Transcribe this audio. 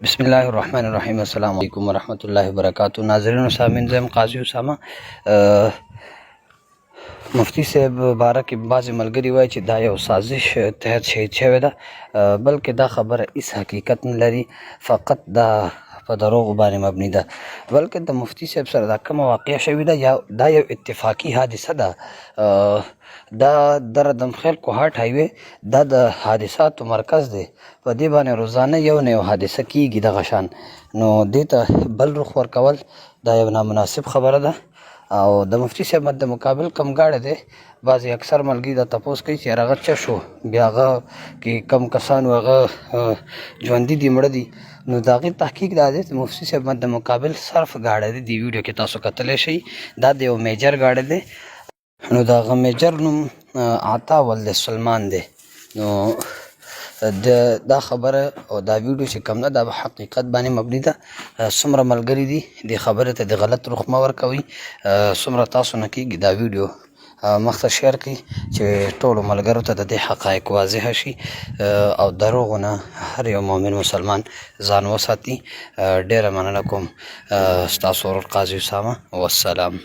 بسم الله الرحمن الرحیم. السلام علیکم ورحمۃ اللہ وبرکاتہ. ناظرین و سامعین، زم قاضی اسامه مفتی صاحب باره کې بعضې ملګري وایي چې دا یو سازش تحت شهید شوی ده، بلکې دا خبره هیڅ حقیقت نه لري، فقط دا په دروغو باندې مبني ده. بلکې د مفتی صاحب سره دا کومه واقعه شوې ده دا یو اتفاقي حادثه ده. دا د ردمخیل کوهاټ هایوې دا د حادثاتو مرکز دی. په دې باندې روزانه یو نه یو حادثه کیږي دغه شان، نو دې ته بل رخ ورکول دا یو نامناسب خبره ده. او د مفتی صاحب د مقابل کم گاډی دی، بعضې اکثر ملګري دا تپوس کوي چې هغه څه شو، بیا هغه کې کم کسان و هغه ژوندي دي مړه دي، نو د هغې تحقیق دا دی چې مفتی صاحب د مقابل صرف گاډی دی. د ویډیو کې تاسو کتلی شئ، دا د یو میجر گاډی دی، نو د هغه میجر نوم عطا ولد سلمان دی. نو دا خبره او دا ویډیو چې کوم ده دا په حقیقت باندې مبني ده. څومره ملګري دي دې خبرې ته د غلط رخ مه ورکوئ. څومره تاسو نه کېږي دا ویډیو مخ ته شیر کړئ چې ټولو ملګرو ته د دې حقایق واضحه شي، او دروغو نه هر یو مؤمن مسلمان ځان وساتي. ډېره مننه کوم. ستاسو ورور قاضي اسامه، والسلام.